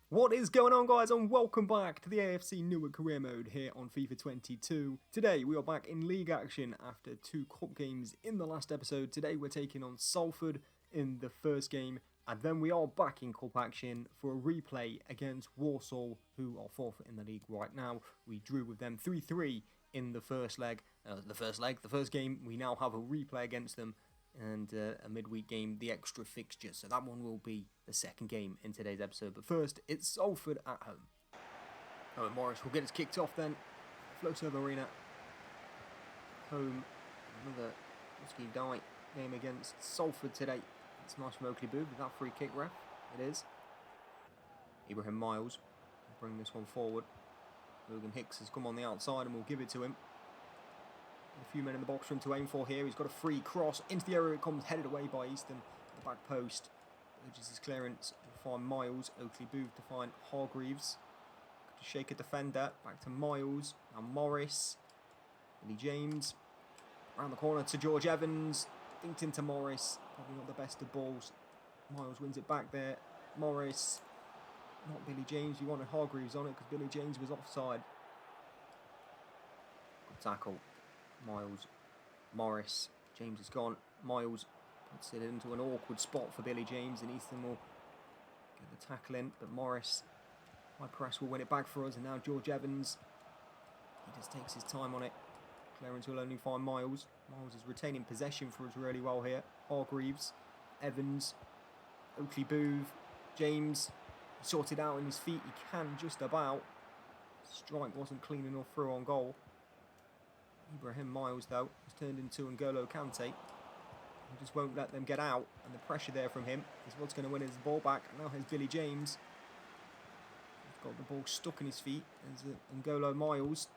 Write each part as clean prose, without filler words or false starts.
What is going on, guys, and welcome back to the AFC NEWARK career mode here on FIFA 22. Today we are back in league action after 2 cup games in the last episode. Today we're taking on Salford in the first game, and then we are back in cup action for a replay against Walsall, who are 4th in the league right now. We drew with them 3-3 in the first game. We now have a replay against them and a midweek game, the extra fixture. So that one will be the second game in today's episode. But first, it's Salford at home. Owen Morris will get us kicked off then. Floater Arena. Home. Another risky die game against Salford today. It's nice from Oakley Booth with that free kick ref. It is. Ibrahim Miles will bring this one forward. Logan Hicks has come on the outside and we'll give it to him. A few men in the box for him to aim for here. He's got a free cross. Into the area it comes, headed away by Easton. The back post. Urges his clearance to find Miles. Oakley Booth to find Hargreaves. To shake a defender. Back to Miles. Now Morris. Billy James. Around the corner to George Evans. Dinked into Morris. Probably not the best of balls. Miles wins it back there. Morris. Not Billy James. You wanted Hargreaves on it because Billy James was offside. Good tackle. Miles, Morris, James is gone. Miles puts it into an awkward spot for Billy James, and Easton will get the tackle in, but Morris, high press, will win it back for us, and now George Evans, he just takes his time on it. Clearance will only find Miles. Miles is retaining possession for us really well here. Hargreaves, Evans, Oakley Booth, James, sorted out in his feet, he can just about. Strike wasn't clean enough through on goal. Ibrahim Miles, though, has turned into N'Golo Kante. He just won't let them get out, and the pressure there from him is what's going to win his ball back. And now here's Billy James. He's got the ball stuck in his feet. There's N'Golo Miles.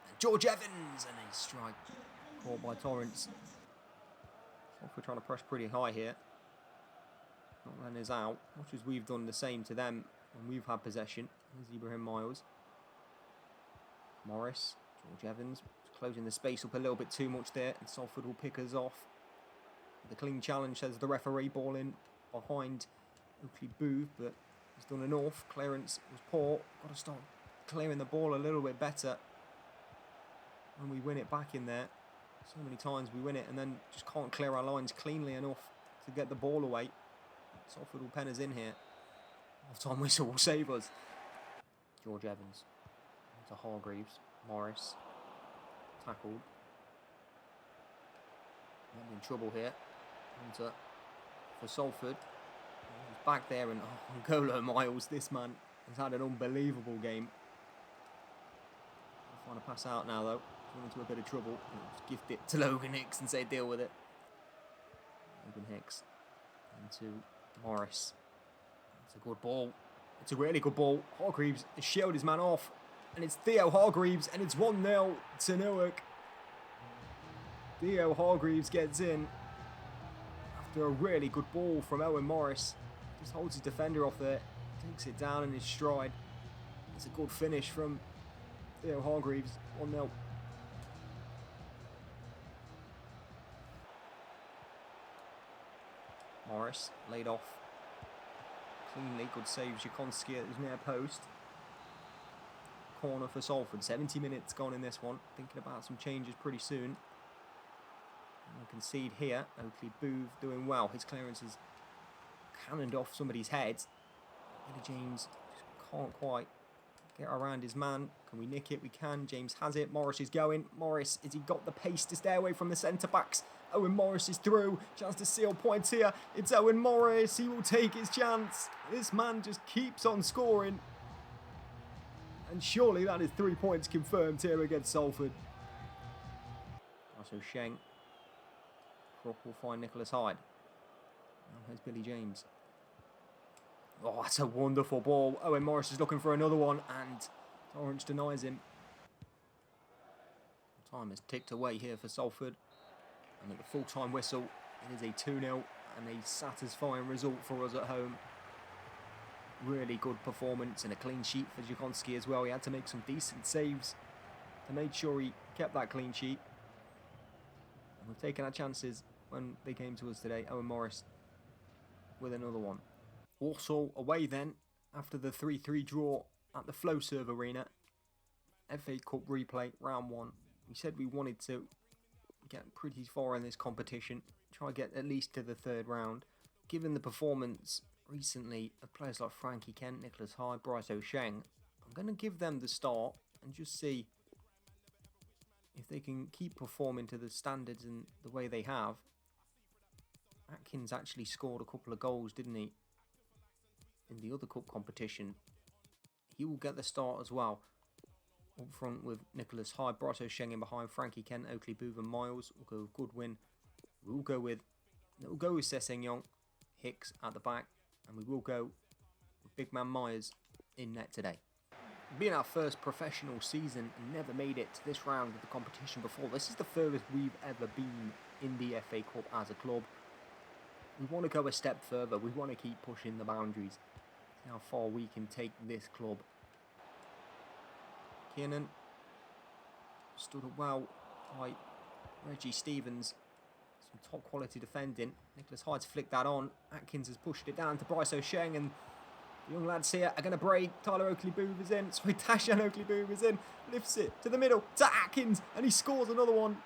And George Evans, and a strike caught by Torrance. So we're trying to press pretty high here. Not letting us out, much as we've done the same to them when we've had possession. There's Ibrahim Miles. Morris, George Evans. Closing the space up a little bit too much there, and Salford will pick us off. The clean challenge, says the referee. Ball in behind Oakley Booth, but he's done enough. Clearance was poor. Got to start clearing the ball a little bit better when we win it back in there. So many times we win it and then just can't clear our lines cleanly enough to get the ball away. Salford will pen us in here. Half-time whistle will save us. George Evans to Hargreaves. Morris. Tackled. I'm in trouble here. Hunter for Salford. He's back there, and N'Golo Miles, this man has had an unbelievable game. I'll find a pass out now though. He's into a bit of trouble. I'll just gift it to Logan Hicks and say deal with it. Logan Hicks into Morris. It's a good ball. It's a really good ball. Hargreaves has shelled his man off. And it's Theo Hargreaves, and it's 1-0 to Newark. Theo Hargreaves gets in after a really good ball from Owen Morris. Just holds his defender off there, takes it down in his stride. It's a good finish from Theo Hargreaves, 1-0. Morris laid off cleanly, good save. Jakonski at his near post. Corner for Salford. 70 minutes gone in this one. Thinking about some changes pretty soon. And we'll concede here. Oakley Booth doing well. His clearance is cannoned off somebody's head. Billy James just can't quite get around his man. Can we nick it? We can. James has it. Morris is going. Morris, has he got the pace to stay away from the centre-backs? Owen Morris is through. Chance to seal points here. It's Owen Morris. He will take his chance. This man just keeps on scoring. And surely that is 3 points confirmed here against Salford. Also Schenk. Crook will find Nicholas Hyde. Now here's Billy James. Oh, that's a wonderful ball. Owen Morris is looking for another one, and Torrance denies him. Time has ticked away here for Salford. And at the full-time whistle, it is a 2-0 and a satisfying result for us at home. Really good performance and a clean sheet for Jakonski as well. He had to make some decent saves to make sure he kept that clean sheet. And we've taken our chances when they came to us today. Owen Morris with another one. Walsall away then. after the 3-3 draw at the Flowserve Arena. FA Cup replay, round 1. We said we wanted to get pretty far in this competition, try to get at least to the 3rd round. Given the performance recently of players like Frankie Kent, Nicholas Hyde, Bryce O'Sheng, I'm going to give them the start and just see if they can keep performing to the standards and the way they have. Atkins actually scored a couple of goals, didn't he, in the other cup competition. He will get the start as well. Up front with Nicholas Hyde, Bryce O'Sheng in behind, Frankie Kent, Oakley Booth and Miles. We'll go with Goodwin. We'll go with Sessegnon, Hicks at the back, and we will go with big man Myers in net today. Being our first professional season and never made it to this round of the competition before, this is the furthest we've ever been in the FA Cup as a club. We want to go a step further. We want to keep pushing the boundaries. See how far we can take this club. Kiernan stood up well by Reggie Stevens. Some top quality defending. Nicholas Hyde's flicked that on. Atkins has pushed it down to Bryce O'Sheng, and the young lads here are going to break. Tyler Oakley Booth is in. Sorry, Tashan Oakley Booth is in. Lifts it to the middle to Atkins, and he scores another one.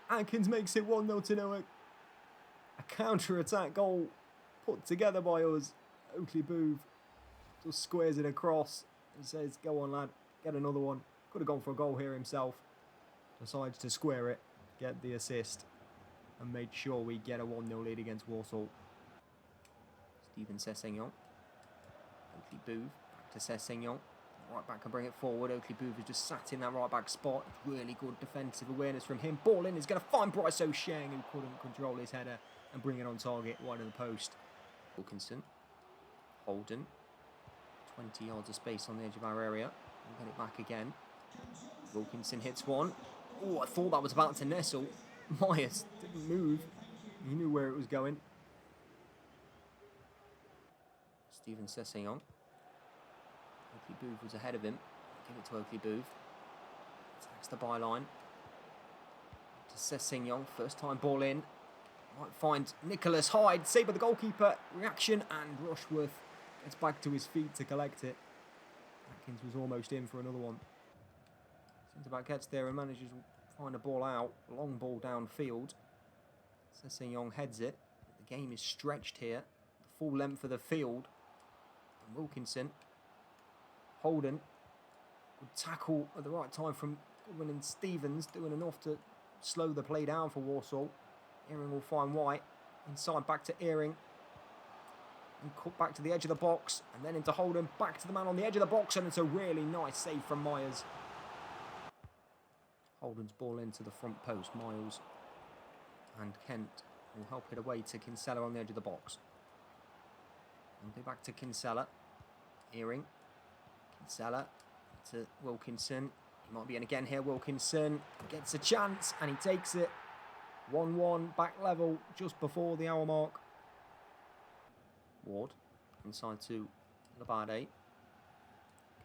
Atkins makes it 1-0 to Newark. A counter-attack goal put together by us. Oakley Booth just squares it across and says, "Go on, lad, get another one." Could have gone for a goal here himself. Decides to square it, get the assist, and made sure we get a 1-0 lead against Walsall. Steven Sessegnon. Oakley Booth back to Sessegnon. Right back can bring it forward. Oakley Booth has just sat in that right back spot. Really good defensive awareness from him. Ball in, is going to find Bryce O'Sheng, who couldn't control his header and bring it on target wide of the post. Wilkinson. Holden. 20 yards of space on the edge of our area. We'll get it back again. Wilkinson hits one. Oh, I thought that was about to nestle. Myers didn't move. He knew where it was going. Steven Sessegnon. Oakley Booth was ahead of him. Give it to Oakley Booth. Attacks the byline. To Sessegnon. First time ball in. Might find Nicholas Hyde. Saved by the goalkeeper. Reaction, and Rushworth gets back to his feet to collect it. Atkins was almost in for another one. Centre-back gets there and manages to find a ball out. Long ball downfield. Sessegnon heads it. The game is stretched here. The full length of the field. And Wilkinson. Holden. Good tackle at the right time from Goodwin and Stevens. Doing enough to slow the play down for Walsall. Earing will find White. Inside back to Earing. And cut back to the edge of the box. And then into Holden. Back to the man on the edge of the box. And it's a really nice save from Myers. Holden's ball into the front post. Miles and Kent will help it away to Kinsella on the edge of the box. And go back to Kinsella. Earing. Kinsella to Wilkinson. He might be in again here. Wilkinson gets a chance and he takes it. 1-1 back level just before the hour mark. Ward inside to Labade.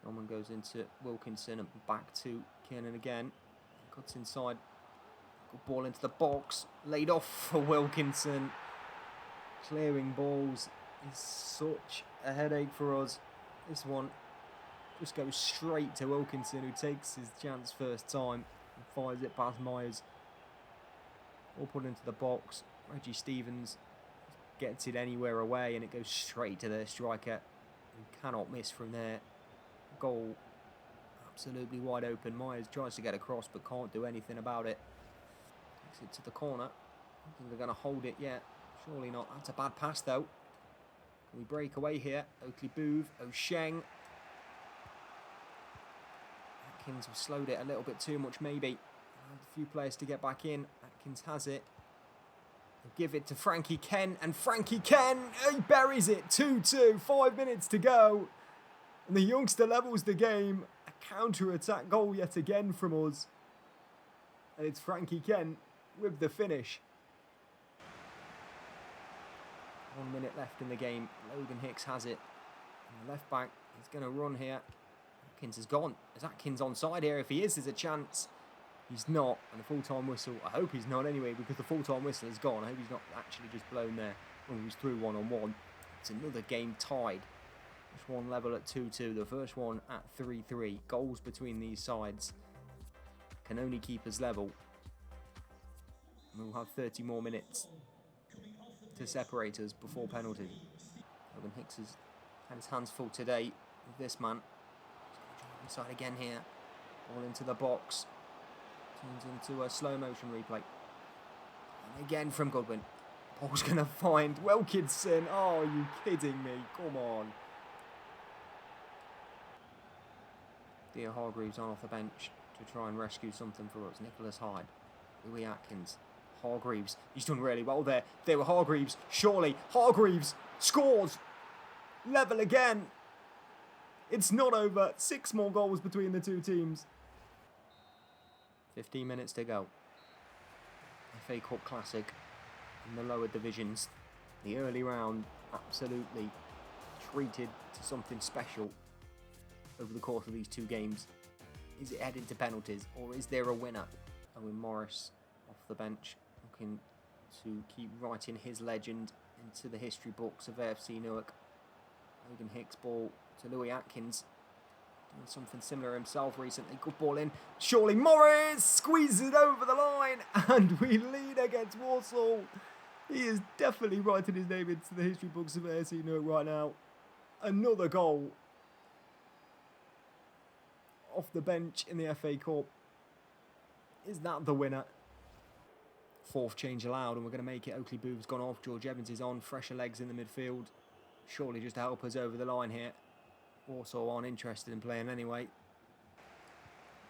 Gilman goes into Wilkinson and back to Kiernan again. Cuts inside. Good ball into the box. Laid off for Wilkinson. Clearing balls is such a headache for us. This one just goes straight to Wilkinson, who takes his chance first time and fires it past Myers. All put into the box. Reggie Stevens gets it anywhere away and it goes straight to their striker, who cannot miss from there. Goal absolutely wide open. Myers tries to get across but can't do anything about it. Takes it to the corner. I don't think they're going to hold it yet. Surely not. That's a bad pass though. Can we break away here? Oakley Booth, O'Sheng. Atkins have slowed it a little bit too much maybe. A few players to get back in. Atkins has it. They'll give it to Frankie Kent, and Frankie Kent, he buries it. 2-2, 5 minutes to go. And the youngster levels the game. A counter-attack goal yet again from us. And it's Frankie Kent with the finish. 1 minute left in the game. Logan Hicks has it. And the left back is going to run here. Atkins is gone. Is Atkins onside here? If he is, there's a chance. He's not. And the full-time whistle, I hope he's not anyway, because the full-time whistle is gone. I hope he's not actually just blown there when he was through one-on-one. It's another game tied First one level at 2-2, the first one at 3-3. Goals between these sides can only keep us level. We'll have 30 more minutes to separate us before penalties. Logan Hicks has had his hands full today with this man. He's going to drive inside again here. Ball into the box. Turns into a slow motion replay. And again from Goodwin. Ball's going to find Wilkinson. Oh, are you kidding me? Come on. Theo Hargreaves on off the bench to try and rescue something for us. Nicholas Hyde. Louis Atkins. Hargreaves. He's done really well there. There were Hargreaves. Surely. Hargreaves scores. Level again. It's not over. 6 more goals between the two teams. 15 minutes to go. FA Cup Classic in the lower divisions. The early round absolutely treated to something special over the course of these 2 games. Is it heading to penalties or is there a winner? Owen Morris off the bench looking to keep writing his legend into the history books of AFC Newark. Logan Hicks ball to Louis Atkins. Doing something similar himself recently. Good ball in. Surely Morris squeezes it over the line and we lead against Walsall. He is definitely writing his name into the history books of AFC Newark right now. Another goal off the bench in the FA Cup. Is that the winner? 4th change allowed and we're going to make it. Oakley Booth's gone off. George Evans is on. Fresher legs in the midfield. Surely just to help us over the line here. Walsall aren't interested in playing anyway.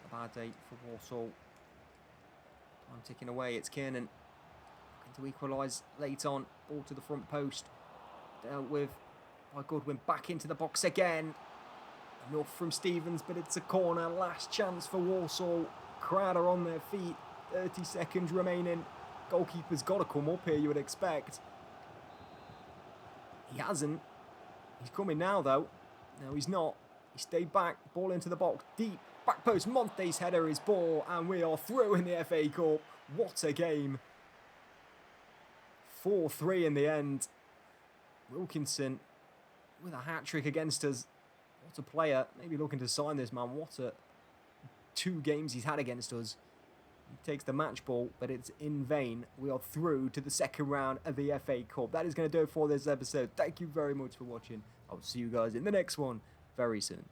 A bad day for Walsall. Time ticking away. It's Kiernan looking to equalise late on. Ball to the front post. Dealt with by Goodwin. Back into the box again. Enough from Stevens, but it's a corner. Last chance for Walsall. Crowd are on their feet. 30 seconds remaining. Goalkeeper's got to come up here, you would expect. He hasn't. He's coming now, though. No, he's not. He stayed back. Ball into the box. Deep. Back post. Monte's header is ball. And we are through in the FA Cup. What a game. 4-3 in the end. Wilkinson with a hat-trick against us. What a player. Maybe looking to sign this man. What a 2 games he's had against us. He takes the match ball, but it's in vain. We are through to the 2nd round of the FA Cup. That is going to do it for this episode. Thank you very much for watching. I'll see you guys in the next one very soon.